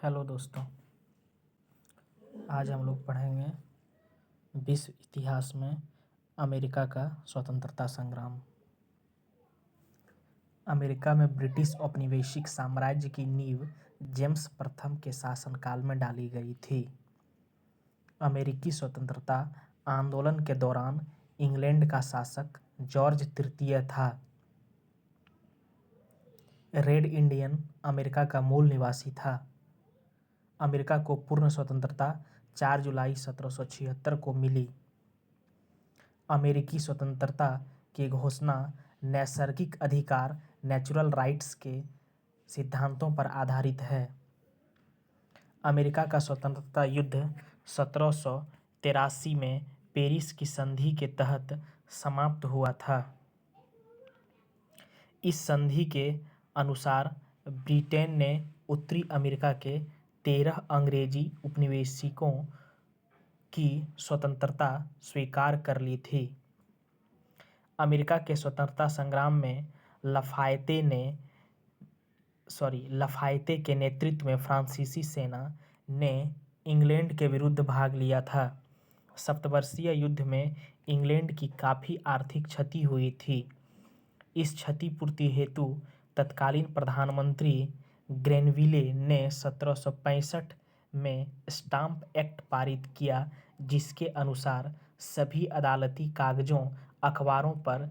Hello दोस्तों, आज हम लोग पढ़ेंगे विश्व इतिहास में अमेरिका का स्वतंत्रता संग्राम। अमेरिका में ब्रिटिश औपनिवेशिक साम्राज्य की नींव जेम्स प्रथम के शासनकाल में डाली गई थी। अमेरिकी स्वतंत्रता आंदोलन के दौरान इंग्लैंड का शासक जॉर्ज तृतीय था। रेड इंडियन अमेरिका का मूल निवासी था। अमेरिका को पूर्ण स्वतंत्रता 4 जुलाई 1776 को मिली। अमेरिकी स्वतंत्रता की घोषणा नैसर्गिक अधिकार नेचुरल राइट्स के सिद्धांतों पर आधारित है। अमेरिका का स्वतंत्रता युद्ध 1783 में पेरिस की संधि के तहत समाप्त हुआ था। इस संधि के अनुसार ब्रिटेन ने उत्तरी अमेरिका के 13 अंग्रेजी उपनिवेशिकों की स्वतंत्रता स्वीकार कर ली थी। अमेरिका के स्वतंत्रता संग्राम में लफायते के नेतृत्व में फ्रांसीसी सेना ने इंग्लैंड के विरुद्ध भाग लिया था। सप्तवर्षीय युद्ध में इंग्लैंड की काफ़ी आर्थिक क्षति हुई थी। इस क्षतिपूर्ति हेतु तत्कालीन प्रधानमंत्री ग्रेनविले ने 1765 में स्टाम्प एक्ट पारित किया, जिसके अनुसार सभी अदालती कागजों अखबारों पर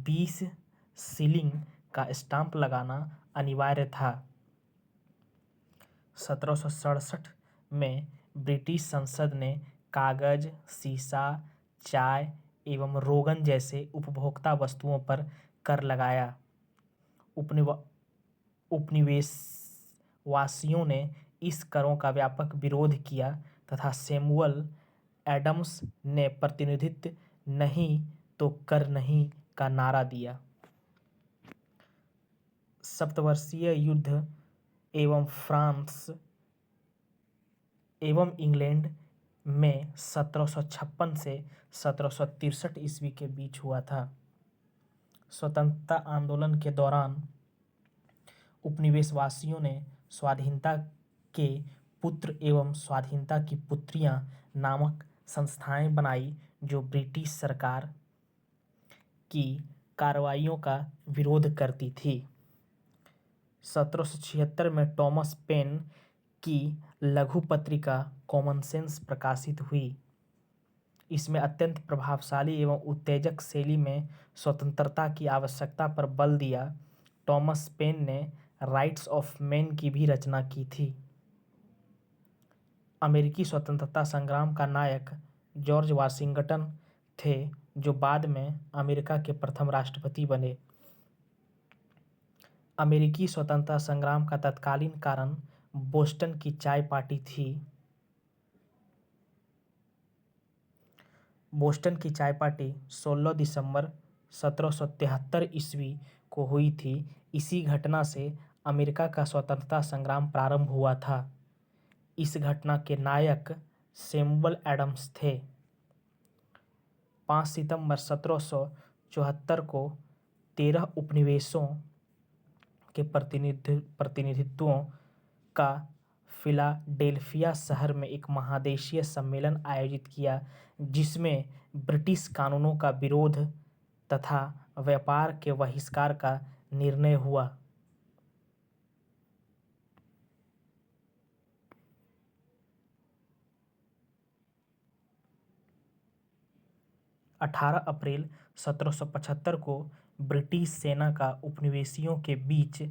20 शिलिंग का स्टाम्प लगाना अनिवार्य था। 1767 में ब्रिटिश संसद ने कागज, सीसा, चाय एवं रोगन जैसे उपभोक्ता वस्तुओं पर कर लगाया। उपनिवेशवासियों ने इस करों का व्यापक विरोध किया तथा सैमुअल एडम्स ने प्रतिनिधित्व नहीं तो कर नहीं का नारा दिया। सप्तवर्षीय युद्ध एवं फ्रांस एवं इंग्लैंड में 1756 से 1763 ईस्वी के बीच हुआ था। स्वतंत्रता आंदोलन के दौरान उपनिवेशवासियों ने स्वाधीनता के पुत्र एवं स्वाधीनता की पुत्रियां नामक संस्थाएं बनाई, जो ब्रिटिश सरकार की कार्रवाइयों का विरोध करती थी। 1776 में टॉमस पेन की लघु पत्रिका कॉमन सेंस प्रकाशित हुई। इसमें अत्यंत प्रभावशाली एवं उत्तेजक शैली में स्वतंत्रता की आवश्यकता पर बल दिया। टॉमस पेन ने राइट्स ऑफ मैन की भी रचना की थी। अमेरिकी स्वतंत्रता संग्राम का नायक जॉर्ज वाशिंगटन थे, जो बाद में अमेरिका के प्रथम राष्ट्रपति बने। अमेरिकी स्वतंत्रता संग्राम का तत्कालीन कारण बोस्टन की चाय पार्टी थी। बोस्टन की चाय पार्टी 16 दिसंबर 1773 ईस्वी को हुई थी। इसी घटना से अमेरिका का स्वतंत्रता संग्राम प्रारंभ हुआ था। इस घटना के नायक सैमुअल एडम्स थे। 5 सितंबर 1774 को 13 उपनिवेशों के प्रतिनिधित्वों का फिलाडेल्फिया शहर में एक महादेशीय सम्मेलन आयोजित किया, जिसमें ब्रिटिश कानूनों का विरोध तथा व्यापार के बहिष्कार का निर्णय हुआ। 18 अप्रैल 1775 को ब्रिटिश सेना का उपनिवेशियों के बीच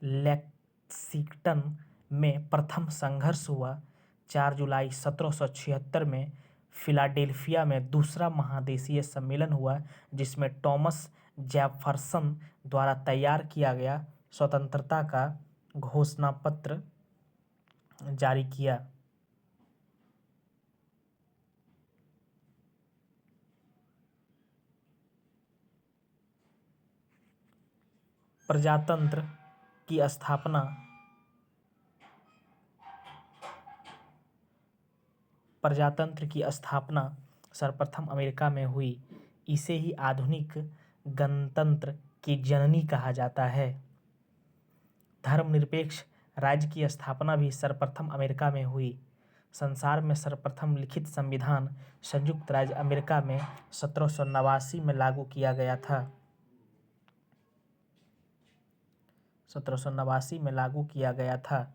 लेक्सिंगटन में प्रथम संघर्ष हुआ। 4 जुलाई 1776 में फिलाडेल्फिया में दूसरा महादेशीय सम्मेलन हुआ, जिसमें टॉमस जेफरसन द्वारा तैयार किया गया स्वतंत्रता का घोषणापत्र जारी किया। प्रजातंत्र की स्थापना सर्वप्रथम अमेरिका में हुई। इसे ही आधुनिक गणतंत्र की जननी कहा जाता है। धर्मनिरपेक्ष राज्य की स्थापना भी सर्वप्रथम अमेरिका में हुई। संसार में सर्वप्रथम लिखित संविधान संयुक्त राज्य अमेरिका में 1789 में लागू किया गया था। 1789 में लागू किया गया था,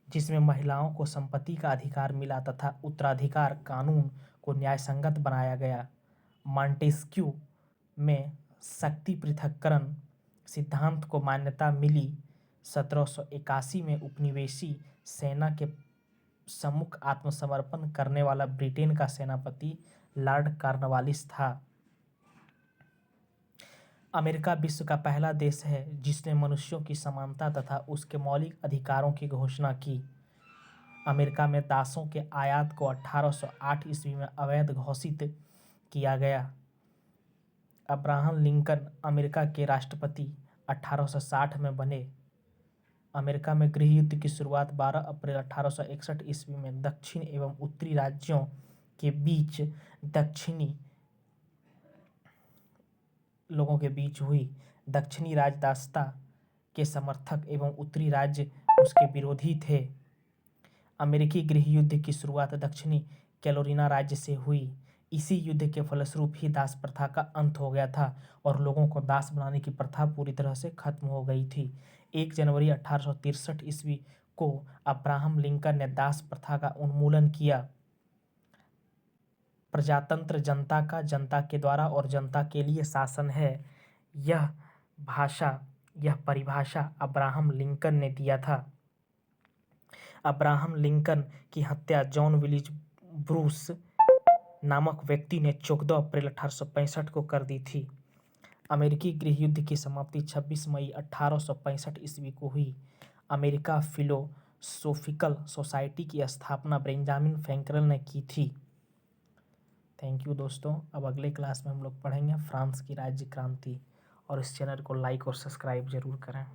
जिसमें महिलाओं को संपत्ति का अधिकार मिला तथा उत्तराधिकार कानून को न्यायसंगत बनाया गया। मॉन्टेस्क्यू में शक्ति पृथक्करण सिद्धांत को मान्यता मिली। 1781 में उपनिवेशी सेना के सम्मुख आत्मसमर्पण करने वाला ब्रिटेन का सेनापति लॉर्ड कॉर्नवालिस था। अमेरिका विश्व का पहला देश है जिसने मनुष्यों की समानता तथा उसके मौलिक अधिकारों की घोषणा की। अमेरिका में दासों के आयात को 1808 ईस्वी में अवैध घोषित किया गया। अब्राहम लिंकन अमेरिका के राष्ट्रपति 1860 में बने। अमेरिका में गृह युद्ध की शुरुआत 12 अप्रैल 1861 ईस्वी में दक्षिण एवं उत्तरी राज्यों के बीच दक्षिणी लोगों के बीच हुई। दक्षिणी राज्य दासता के समर्थक एवं उत्तरी राज्य उसके विरोधी थे। अमेरिकी गृह युद्ध की शुरुआत दक्षिणी कैरोलिना राज्य से हुई। इसी युद्ध के फलस्वरूप ही दास प्रथा का अंत हो गया था और लोगों को दास बनाने की प्रथा पूरी तरह से खत्म हो गई थी। 1 जनवरी 1863 ईस्वी को अब्राहम लिंकन ने दास प्रथा का उन्मूलन किया। प्रजातंत्र जनता का, जनता के द्वारा और जनता के लिए शासन है, यह परिभाषा अब्राहम लिंकन ने दिया था। अब्राहम लिंकन की हत्या जॉन विलियम ब्रूस नामक व्यक्ति ने 14 अप्रैल 1865 को कर दी थी। अमेरिकी गृह युद्ध की समाप्ति 26 मई 1865 ईस्वी को हुई। अमेरिका फिलोसोफिकल सोसाइटी की स्थापना बेंजामिन फ्रैंकलिन ने की थी। थैंक यू दोस्तों। अब अगले क्लास में हम लोग पढ़ेंगे फ्रांस की राज्य क्रांति, और इस चैनल को लाइक और सब्सक्राइब जरूर करें।